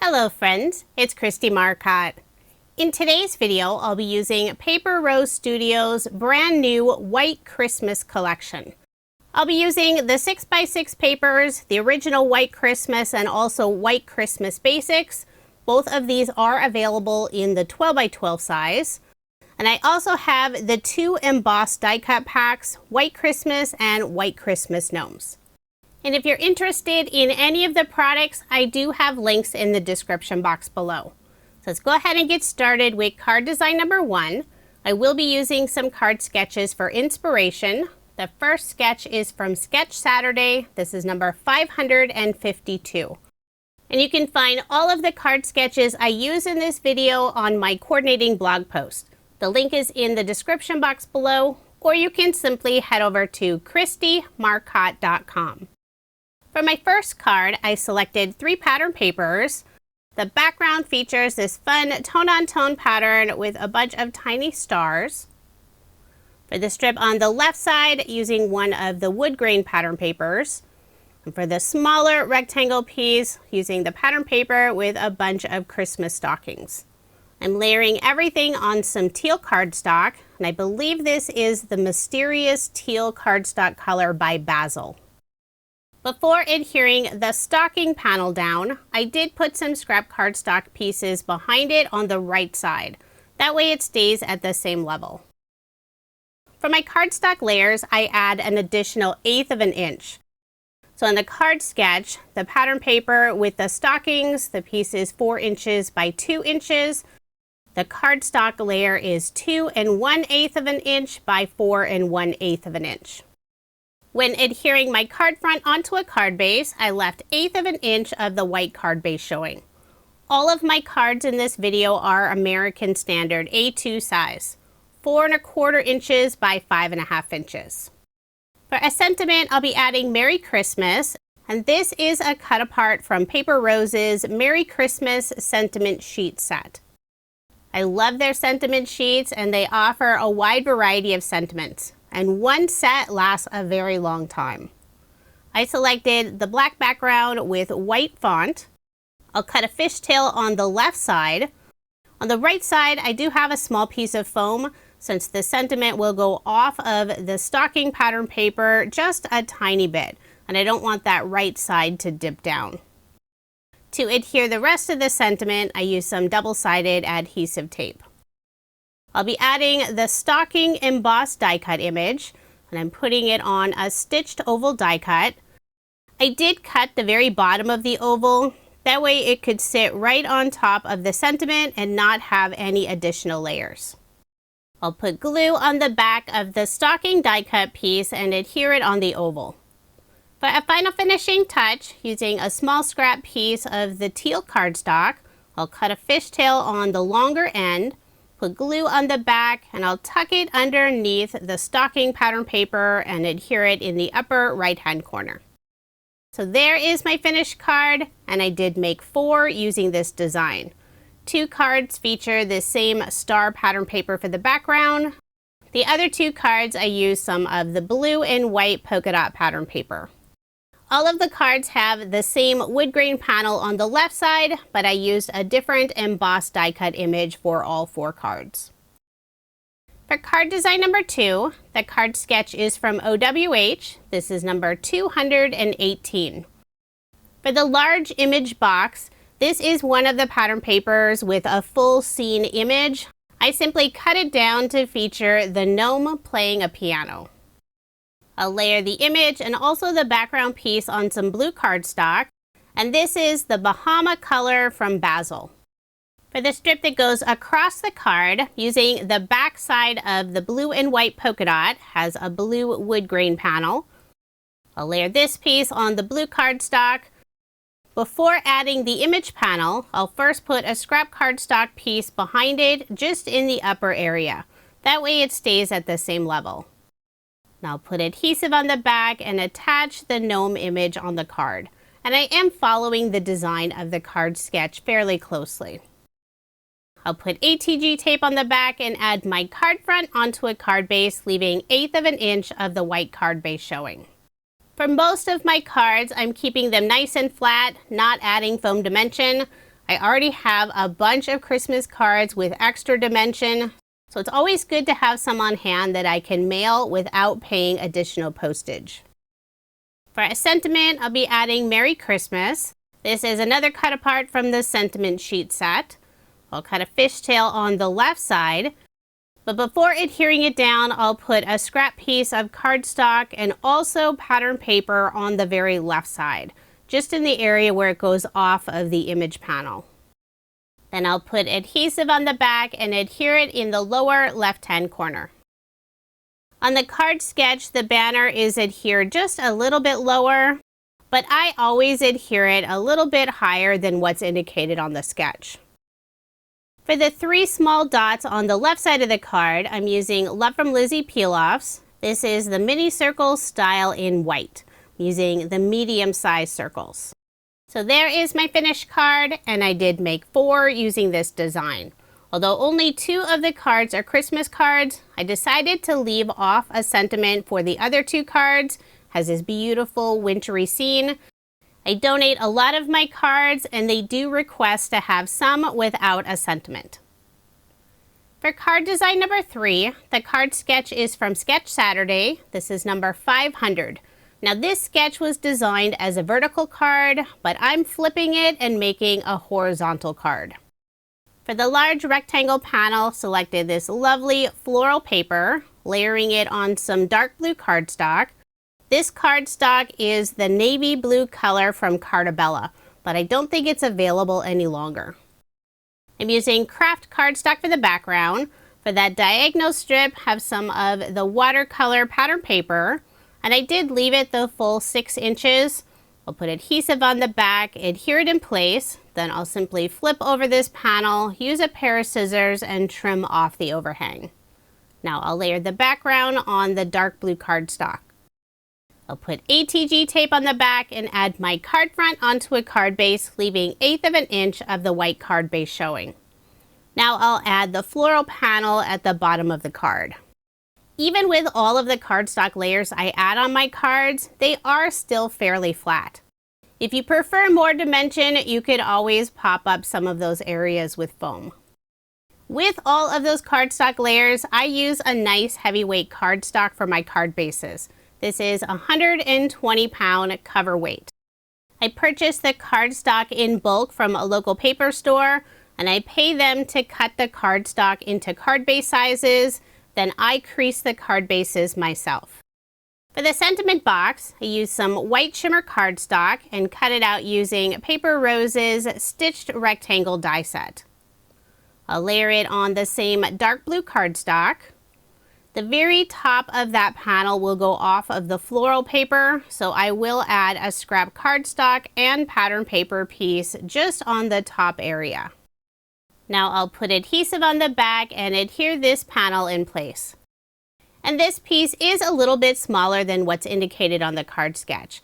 Hello friends, it's Kristie Marcotte. In today's video, I'll be using Paper Rose Studio's brand new White Christmas collection. I'll be using the 6x6 papers, the original White Christmas and also White Christmas Basics. Both of these are available in the 12x12 size. And I also have the two embossed die cut packs, White Christmas and White Christmas Gnomes. And if you're interested in any of the products, I do have links in the description box below. So let's go ahead and get started with card design number 1. I will be using some card sketches for inspiration. The first sketch is from Sketch Saturday. This is number 552. And you can find all of the card sketches I use in this video on my coordinating blog post. The link is in the description box below, or you can simply head over to KristieMarcotte.com. For my first card, I selected 3 pattern papers. The background features this fun tone-on-tone pattern with a bunch of tiny stars. For the strip on the left side, using one of the wood grain pattern papers. And for the smaller rectangle piece, using the pattern paper with a bunch of Christmas stockings. I'm layering everything on some teal cardstock, and I believe this is the Mysterious Teal cardstock color by Basil. Before adhering the stocking panel down, I did put some scrap cardstock pieces behind it on the right side. That way it stays at the same level. For my cardstock layers, I add an additional 1/8 of an inch. So in the card sketch, the pattern paper with the stockings, the piece is 4 inches by 2 inches. The cardstock layer is 2 1/8 of an inch by 4 1/8 of an inch. When adhering my card front onto a card base, I left 1/8 of an inch of the white card base showing. All of my cards in this video are American Standard A2 size, 4 1/4 inches by 5 1/2 inches. For a sentiment, I'll be adding Merry Christmas, and this is a cut apart from Paper Rose's Merry Christmas Sentiment Sheet Set. I love their sentiment sheets, and they offer a wide variety of sentiments. And one set lasts a very long time. I selected the black background with white font. I'll cut a fishtail on the left side. On the right side, I do have a small piece of foam since the sentiment will go off of the stocking pattern paper just a tiny bit, and I don't want that right side to dip down. To adhere the rest of the sentiment, I use some double-sided adhesive tape. I'll be adding the stocking embossed die cut image, and I'm putting it on a stitched oval die cut. I did cut the very bottom of the oval, that way it could sit right on top of the sentiment and not have any additional layers. I'll put glue on the back of the stocking die cut piece and adhere it on the oval. For a final finishing touch, using a small scrap piece of the teal cardstock, I'll cut a fishtail on the longer end, put glue on the back, and I'll tuck it underneath the stocking pattern paper and adhere it in the upper right-hand corner. So there is my finished card, and I did make 4 using this design. 2 cards feature the same star pattern paper for the background. The other 2 cards I used some of the blue and white polka dot pattern paper. All of the cards have the same wood grain panel on the left side, but I used a different embossed die cut image for all 4 cards. For card design number 2, the card sketch is from OWH. This is number 218. For the large image box, this is one of the pattern papers with a full scene image. I simply cut it down to feature the gnome playing a piano. I'll layer the image and also the background piece on some blue cardstock, and this is the Bahama color from Basil. For the strip that goes across the card, using the back side of the blue and white polka dot, has a blue wood grain panel. I'll layer this piece on the blue cardstock. Before adding the image panel, I'll first put a scrap cardstock piece behind it just in the upper area. That way it stays at the same level. I'll put adhesive on the back and attach the gnome image on the card. And I am following the design of the card sketch fairly closely. I'll put ATG tape on the back and add my card front onto a card base, leaving 1/8 of an inch of the white card base showing. For most of my cards, I'm keeping them nice and flat, not adding foam dimension. I already have a bunch of Christmas cards with extra dimension, so it's always good to have some on hand that I can mail without paying additional postage. For a sentiment, I'll be adding Merry Christmas. This is another cut apart from the sentiment sheet set. I'll cut a fishtail on the left side, but before adhering it down, I'll put a scrap piece of cardstock and also pattern paper on the very left side, just in the area where it goes off of the image panel. Then I'll put adhesive on the back and adhere it in the lower left-hand corner. On the card sketch, the banner is adhered just a little bit lower, but I always adhere it a little bit higher than what's indicated on the sketch. For the 3 small dots on the left side of the card, I'm using Love from Lizzie peel-offs. This is the mini circle style in white, using the medium-sized circles. So there is my finished card, and I did make 4 using this design. Although only 2 of the cards are Christmas cards, I decided to leave off a sentiment for the other 2 cards. It has this beautiful wintry scene. I donate a lot of my cards, and they do request to have some without a sentiment. For card design number 3, the card sketch is from Sketch Saturday. This is number 500. Now this sketch was designed as a vertical card, but I'm flipping it and making a horizontal card. For the large rectangle panel, selected this lovely floral paper, layering it on some dark blue cardstock. This cardstock is the navy blue color from Cartabella, but I don't think it's available any longer. I'm using craft cardstock for the background. For that diagonal strip, have some of the watercolor pattern paper, and I did leave it the full 6 inches. I'll put adhesive on the back, adhere it in place, then I'll simply flip over this panel, use a pair of scissors, and trim off the overhang. Now I'll layer the background on the dark blue cardstock. I'll put ATG tape on the back and add my card front onto a card base, leaving 1/8 of an inch of the white card base showing. Now I'll add the floral panel at the bottom of the card. Even with all of the cardstock layers I add on my cards, they are still fairly flat. If you prefer more dimension, you could always pop up some of those areas with foam. With all of those cardstock layers, I use a nice heavyweight cardstock for my card bases. This is 120-pound cover weight. I purchased the cardstock in bulk from a local paper store, and I pay them to cut the cardstock into card base sizes. Then I crease the card bases myself. For the sentiment box, I used some white shimmer cardstock and cut it out using Paper Rose's stitched rectangle die set. I'll layer it on the same dark blue cardstock. The very top of that panel will go off of the floral paper, so I will add a scrap cardstock and pattern paper piece just on the top area. Now I'll put adhesive on the back and adhere this panel in place. And this piece is a little bit smaller than what's indicated on the card sketch.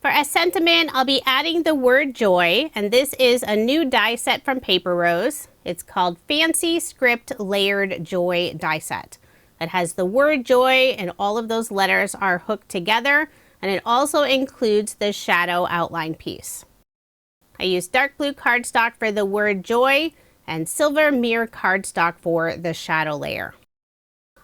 For a sentiment, I'll be adding the word joy, and this is a new die set from Paper Rose. It's called Fancy Script Layered Joy Die Set. It has the word joy, and all of those letters are hooked together, and it also includes the shadow outline piece. I used dark blue cardstock for the word joy and silver mirror cardstock for the shadow layer.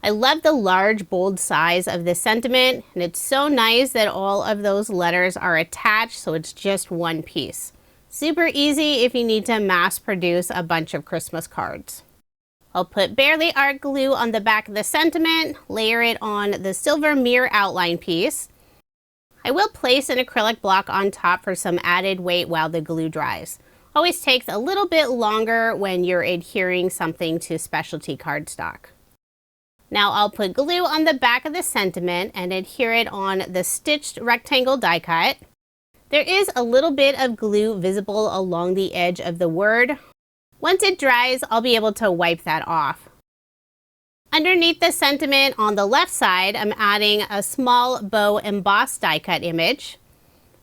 I love the large, bold size of this sentiment, and it's so nice that all of those letters are attached, so it's just one piece. Super easy if you need to mass produce a bunch of Christmas cards. I'll put Barely Art glue on the back of the sentiment, layer it on the silver mirror outline piece. I will place an acrylic block on top for some added weight while the glue dries. Always takes a little bit longer when you're adhering something to specialty cardstock. Now I'll put glue on the back of the sentiment and adhere it on the stitched rectangle die cut. There is a little bit of glue visible along the edge of the word. Once it dries, I'll be able to wipe that off. Underneath the sentiment on the left side, I'm adding a small bow embossed die cut image.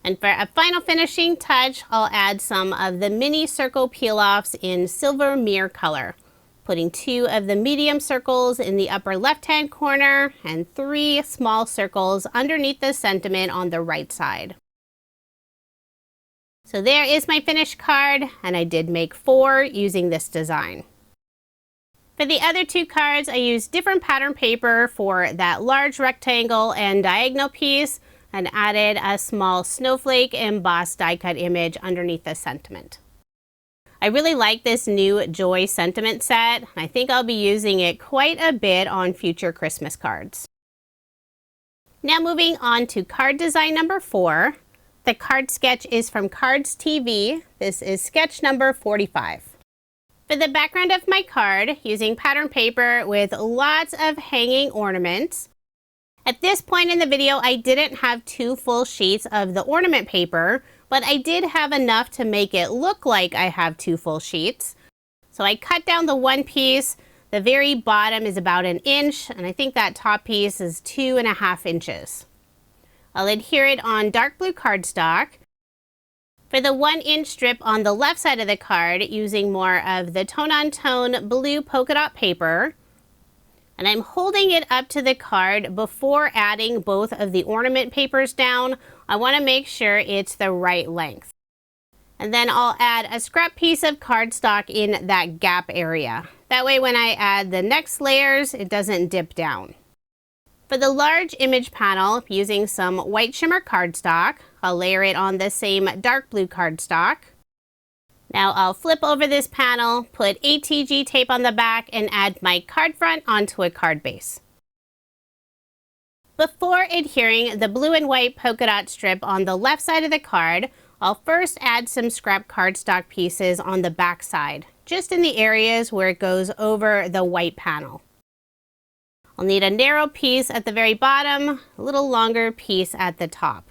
And for a final finishing touch, I'll add some of the mini circle peel-offs in silver mirror color, putting 2 of the medium circles in the upper left-hand corner and 3 small circles underneath the sentiment on the right side. So there is my finished card, and I did make 4 using this design. For the other 2 cards, I used different pattern paper for that large rectangle and diagonal piece and added a small snowflake embossed die cut image underneath the sentiment. I really like this new Joy sentiment set. I think I'll be using it quite a bit on future Christmas cards. Now moving on to card design number 4. The card sketch is from Cards TV. This is sketch number 45. For the background of my card, using pattern paper with lots of hanging ornaments. At this point in the video, I didn't have 2 full sheets of the ornament paper, but I did have enough to make it look like I have 2 full sheets. So I cut down the one piece. The very bottom is about 1 inch, and I think that top piece is 2.5 inches. I'll adhere it on dark blue cardstock. For the 1-inch strip on the left side of the card, using more of the tone-on-tone blue polka dot paper. And I'm holding it up to the card before adding both of the ornament papers down. I want to make sure it's the right length. And then I'll add a scrap piece of cardstock in that gap area. That way when I add the next layers, it doesn't dip down. For the large image panel, using some white shimmer cardstock, I'll layer it on the same dark blue cardstock. Now I'll flip over this panel, put ATG tape on the back, and add my card front onto a card base. Before adhering the blue and white polka dot strip on the left side of the card, I'll first add some scrap cardstock pieces on the back side, just in the areas where it goes over the white panel. I'll need a narrow piece at the very bottom, a little longer piece at the top.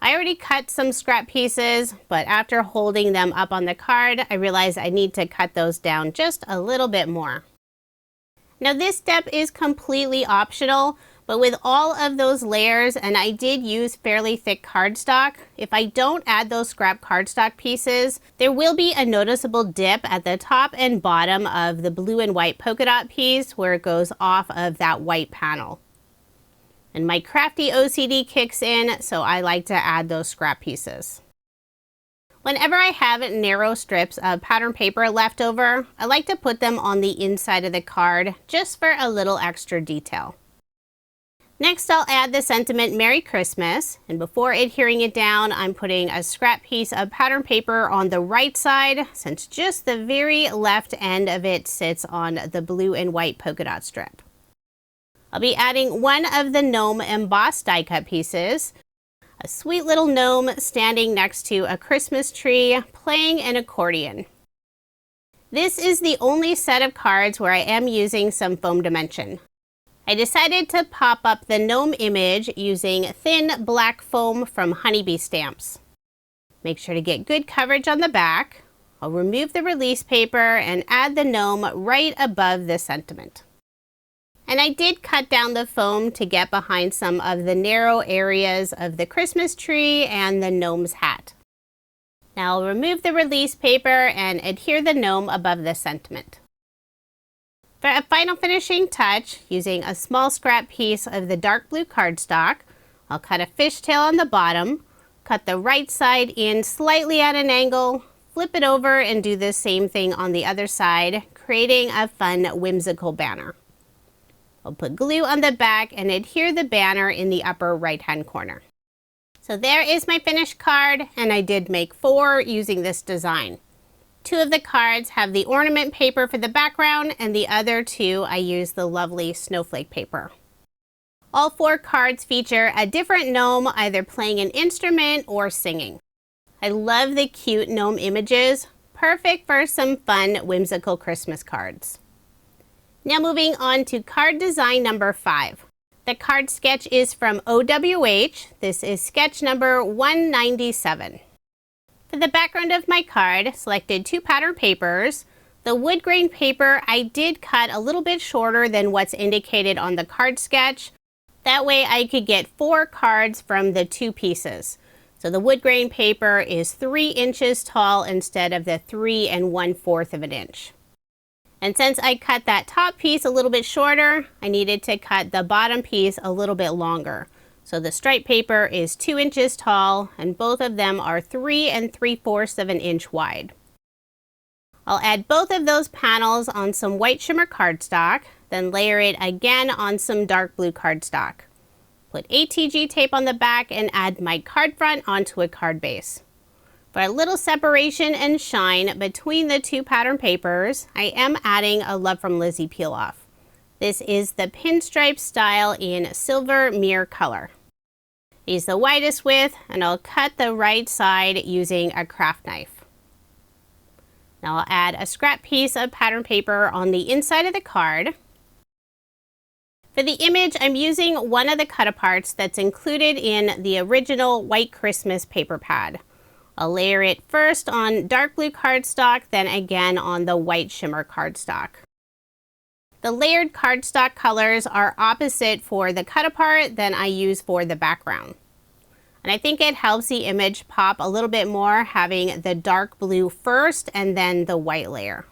I already cut some scrap pieces, but after holding them up on the card, I realized I need to cut those down just a little bit more. Now this step is completely optional, but with all of those layers, and I did use fairly thick cardstock, if I don't add those scrap cardstock pieces, there will be a noticeable dip at the top and bottom of the blue and white polka dot piece where it goes off of that white panel. And my crafty OCD kicks in, so I like to add those scrap pieces. Whenever I have narrow strips of pattern paper left over, I like to put them on the inside of the card just for a little extra detail. Next, I'll add the sentiment Merry Christmas, and before adhering it down, I'm putting a scrap piece of pattern paper on the right side, since just the very left end of it sits on the blue and white polka dot strip. I'll be adding one of the gnome embossed die cut pieces, a sweet little gnome standing next to a Christmas tree playing an accordion. This is the only set of cards where I am using some foam dimension. I decided to pop up the gnome image using thin black foam from Honeybee Stamps. Make sure to get good coverage on the back. I'll remove the release paper and add the gnome right above the sentiment. And I did cut down the foam to get behind some of the narrow areas of the Christmas tree and the gnome's hat. Now I'll remove the release paper and adhere the gnome above the sentiment. For a final finishing touch, using a small scrap piece of the dark blue cardstock, I'll cut a fishtail on the bottom, cut the right side in slightly at an angle, flip it over and do the same thing on the other side, creating a fun whimsical banner. I'll put glue on the back and adhere the banner in the upper right-hand corner. So there is my finished card, and I did make 4 using this design. 2 of the cards have the ornament paper for the background, and the other 2 I used the lovely snowflake paper. All 4 cards feature a different gnome either playing an instrument or singing. I love the cute gnome images, perfect for some fun whimsical Christmas cards. Now moving on to card design number 5. The card sketch is from OWH. This is sketch number 197. For the background of my card, selected 2 pattern papers. The wood grain paper I did cut a little bit shorter than what's indicated on the card sketch. That way I could get 4 cards from the 2 pieces. So the wood grain paper is 3 inches tall instead of the 3 1/4 of an inch. And since I cut that top piece a little bit shorter, I needed to cut the bottom piece a little bit longer. So the stripe paper is 2 inches tall and both of them are 3 3/4 of an inch wide. I'll add both of those panels on some white shimmer cardstock, then layer it again on some dark blue cardstock. Put ATG tape on the back and add my card front onto a card base. For a little separation and shine between the two pattern papers, I am adding a Love from Lizzie peel off. This is the pinstripe style in silver mirror color. Use the widest width and I'll cut the right side using a craft knife. Now I'll add a scrap piece of pattern paper on the inside of the card. For the image, I'm using one of the cut-aparts that's included in the original White Christmas paper pad. I'll layer it first on dark blue cardstock, then again on the white shimmer cardstock. The layered cardstock colors are opposite for the cut-apart than I use for the background. And I think it helps the image pop a little bit more having the dark blue first and then the white layer.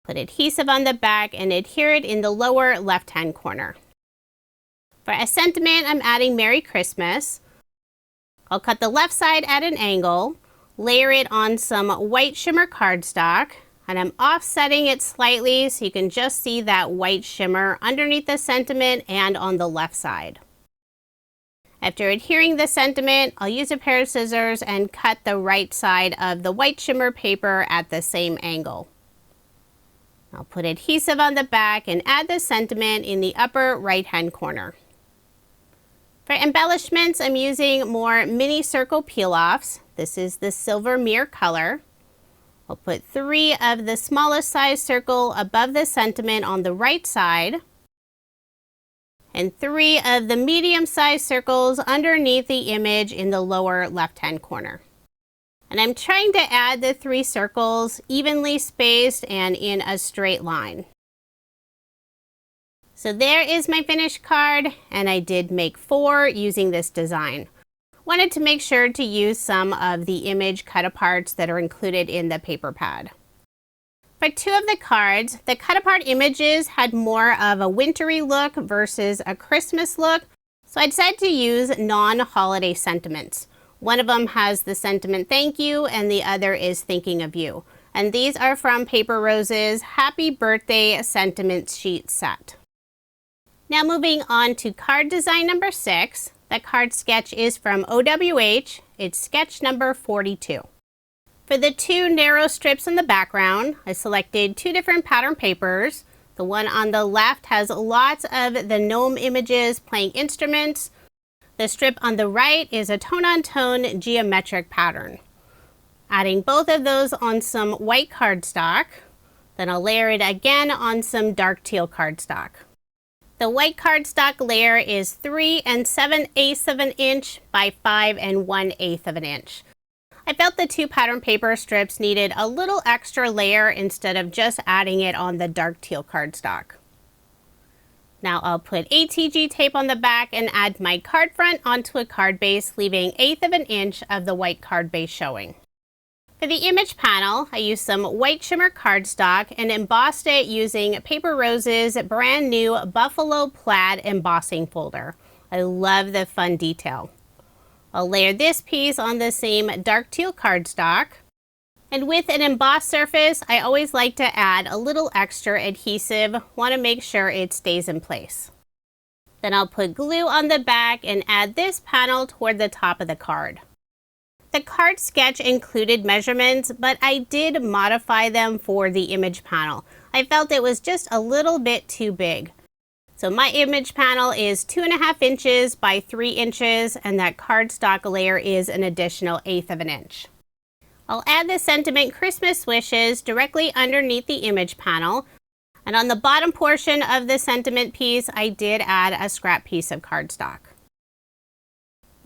Put adhesive on the back and adhere it in the lower left-hand corner. For a sentiment, I'm adding Merry Christmas. I'll cut the left side at an angle, layer it on some white shimmer cardstock, and I'm offsetting it slightly so you can just see that white shimmer underneath the sentiment and on the left side. After adhering the sentiment, I'll use a pair of scissors and cut the right side of the white shimmer paper at the same angle. I'll put adhesive on the back and add the sentiment in the upper right-hand corner. For embellishments, I'm using more mini circle peel-offs. This is the silver mirror color. I'll put 3 of the smallest size circle above the sentiment on the right side, and 3 of the medium-sized circles underneath the image in the lower left-hand corner. And I'm trying to add the 3 circles evenly spaced and in a straight line. So there is my finished card, and I did make 4 using this design. Wanted to make sure to use some of the image cut-aparts that are included in the paper pad. For 2 of the cards, the cut-apart images had more of a wintry look versus a Christmas look, so I decided to use non-holiday sentiments. One of them has the sentiment thank you and the other is thinking of you. And these are from Paper Rose's Happy Birthday Sentiment Sheet Set. Now moving on to card design number 6. The card sketch is from OWH. It's sketch number 42. For the 2 narrow strips in the background, I selected 2 different pattern papers. The one on the left has lots of the gnome images playing instruments. The strip on the right is a tone-on-tone geometric pattern. Adding both of those on some white cardstock, then I'll layer it again on some dark teal cardstock. The white cardstock layer is 3 7/8 of an inch by 5 1/8 of an inch. I felt the 2 pattern paper strips needed a little extra layer instead of just adding it on the dark teal cardstock. Now I'll put ATG tape on the back and add my card front onto a card base, leaving 1/8 of an inch of the white card base showing. For the image panel, I used some white shimmer cardstock and embossed it using Paper Rose's brand new Buffalo Plaid embossing folder. I love the fun detail. I'll layer this piece on the same dark teal cardstock. And with an embossed surface, I always like to add a little extra adhesive. Want to make sure it stays in place. Then I'll put glue on the back and add this panel toward the top of the card. The card sketch included measurements, but I did modify them for the image panel. I felt it was just a little bit too big. So my image panel is 2.5 inches by 3 inches, and that cardstock layer is an additional 1/8 of an inch. I'll add the sentiment Christmas wishes directly underneath the image panel. And on the bottom portion of the sentiment piece, I did add a scrap piece of cardstock.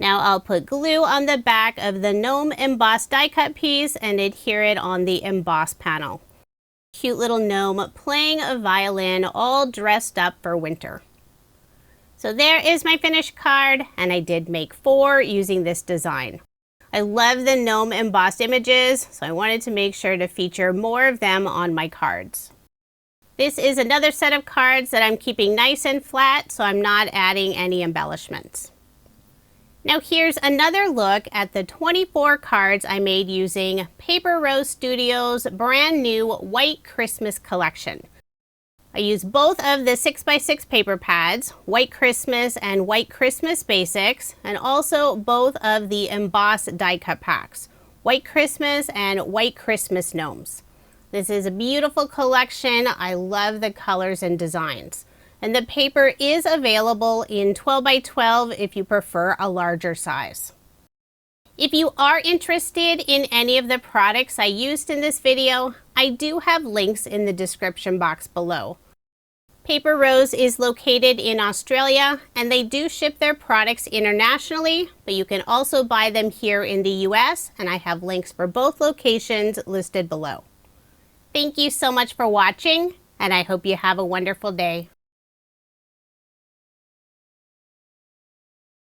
Now I'll put glue on the back of the gnome embossed die cut piece and adhere it on the emboss panel. Cute little gnome playing a violin, all dressed up for winter. So there is my finished card, and I did make 4 using this design. I love the gnome embossed images, so I wanted to make sure to feature more of them on my cards. This is another set of cards that I'm keeping nice and flat, so I'm not adding any embellishments. Now here's another look at the 24 cards I made using Paper Rose Studios' brand new White Christmas collection. I used both of the 6x6 paper pads, White Christmas and White Christmas Basics, and also both of the embossed die cut packs, White Christmas and White Christmas Gnomes. This is a beautiful collection. I love the colors and designs. And the paper is available in 12x12 if you prefer a larger size. If you are interested in any of the products I used in this video, I do have links in the description box below. Paper Rose is located in Australia and they do ship their products internationally, but you can also buy them here in the US, and I have links for both locations listed below. Thank you so much for watching, and I hope you have a wonderful day.